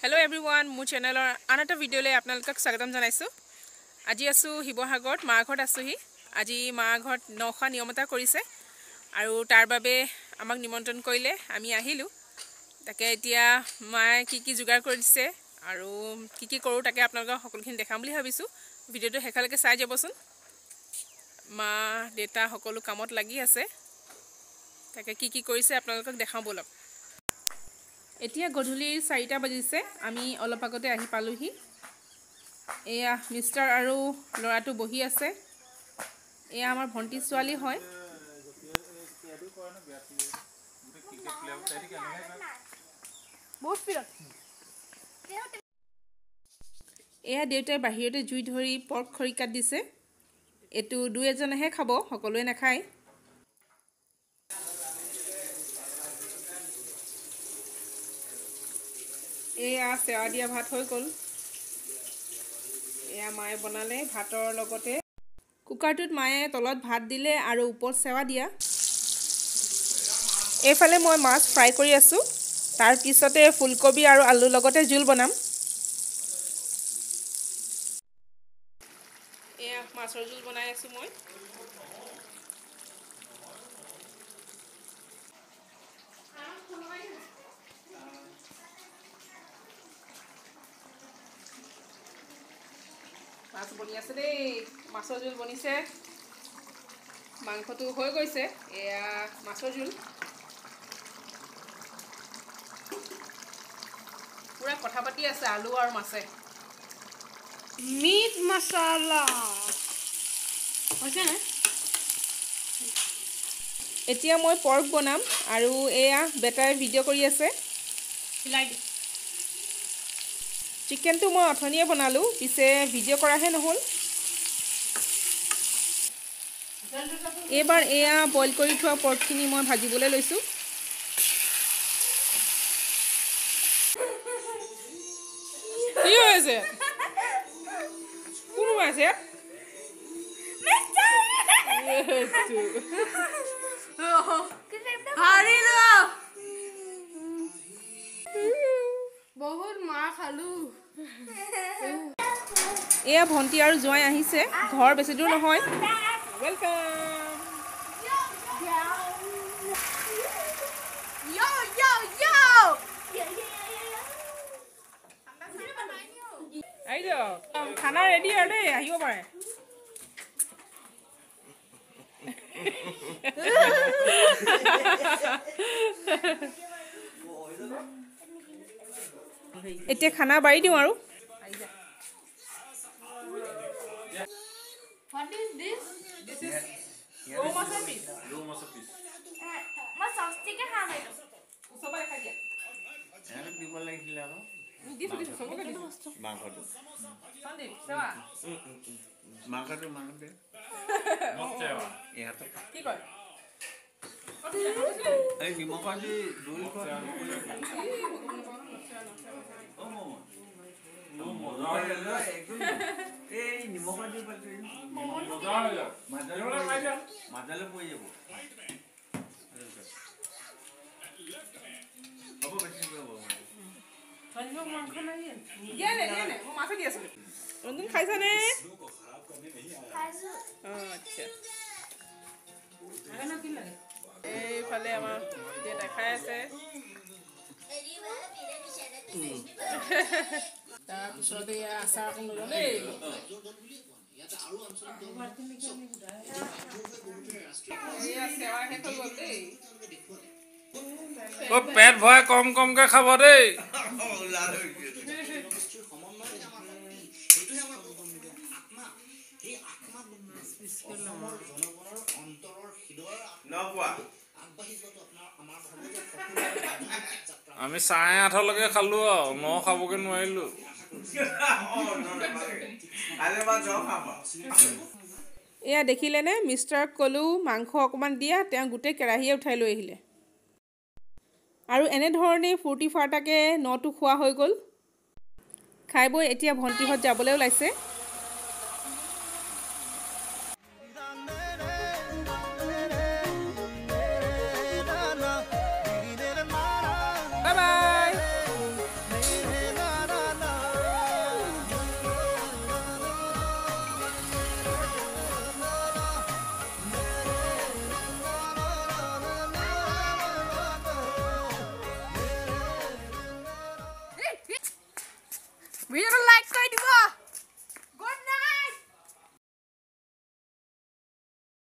Hello everyone मोर चैनलर आन एटा भिडिओले आपनालोকক स्वागतम जनाइছোঁ। আজি আছোঁ শিৱসাগৰত মাৰ ঘৰত আছোঁহি। আজি মাৰ ঘৰত নখোৱা নিয়ম এটা কৰিছে আৰু তাৰ বাবে আমাক নিমন্ত্ৰণ কৰিলে আমি আহিলোঁ। তাকে এতিয়া মায়ে কি যোগাৰ কৰিছে আৰু কি কৰোঁ তাকে আপোনালোকক সকলোখিনি দেখাম বুলি ভাবিছোঁ। ভিডিঅ'টো শেষলৈকে চাই যাবচোন। মা দেউতা সকলো কামত লাগি আছে। তাকে কি কৰিছে আপোনালোকক দেখাওঁ বলক। এতিয়া গধূলি 4টা বাজিছে। আমি অলপ আগতে আহি পালোহি। এয়া মিষ্টাৰ আৰু ল'ৰাটো বহি আছে। এয়া আমাৰ ভণ্টি ছোৱালী হয়। এয়া দেউতাই বাহিৰতে জুই ধৰি পৰ্ক খৰিকাত দিছে। এইটো দুই এজনেহে খাব, সকলোৱে নাখায়। এয়া সেৱা দিয়া ভাত হৈ গ'ল। এয়া মায়ে বনালে ভাতৰ লগতে কুকাৰটোত মায়ে তলত ভাত দিলে আৰু ওপৰত সেৱা দিয়া। এইফালে মই মাছ ফ্ৰাই কৰি আছোঁ। তাৰ পিছতে ফুলকবি আৰু আলুৰ লগতে জোল বনাম। এয়া মাছৰ জোল বনাই আছোঁ মই। মাছ বনি আছে দেই। মাছৰ জোল বনিছে। মাংসটো হৈ গৈছে। এয়া মাছৰ জোল পুৰা কথা পাতি আছে আলু আৰু মাছে। মিট মছলা হৈছে নে? এতিয়া মই পৰ্ক বনাম আৰু এয়া বেটাৰে ভিডিঅ' কৰি আছে। চিকেনটো মই অথনিয়ে বনালোঁ, পিছে ভিডিঅ' কৰাহে নহ'ল। এইবাৰ এয়া বইল কৰি থোৱা পৰ্কখিনি মই ভাজিবলৈ লৈছোঁ। কি হৈছে? কোন আছে? বহুত মাৰ খালো। এয়া ভণ্টি আৰু জোঁৱাই আহিছে। ঘৰ বেছি দূৰ নহয়। ৱেলকাম। খানা ৰেডি আৰু দেই, আহিব পাৰে। এতিয়া খানা বাঢ়ি দিওঁ আৰু। What is this? This is raw masala piece. Raw masala piece. মই সস্তিকে খাম এইটো। সবাই খাই দিয়া। এনে দিব লাগিছিল আৰু দিছো সবকে দিছো। মাংসটো সন্দীপ সেৱা মাংসটো ইয়াতে কি কয়? এই নিমখ আজি দুই এই নিমখ আজি মাজালে পৰি যাব। হ'ব বেছি মাছে দি আছো। ৰঞ্জন খাইছানে? আচ্ছা। এইফালে আমাৰ দেউতা খাই আছে। তাৰপিছত এয়া আচাৰ অকণ ল'লো দেই। পেট ভৰাই কমকে খাব দেই। আমি 8:30লৈকে খালো আৰু 9 খাবগে নোৱাৰিলো। এয়া দেখিলেনে? মিষ্টাৰক ক'লো মাংস অকণমান দিয়া, তেওঁ গোটেই কেৰাহীয়ে উঠাই লৈ আহিলে। আৰু এনেধৰণেই ফূৰ্তি ফাৰ্তাকে 9টো খোৱা হৈ গ'ল। খাই বৈ এতিয়া ভণ্টিহঁত যাবলৈ ওলাইছে। Bye bye. ভিডিঅ'টো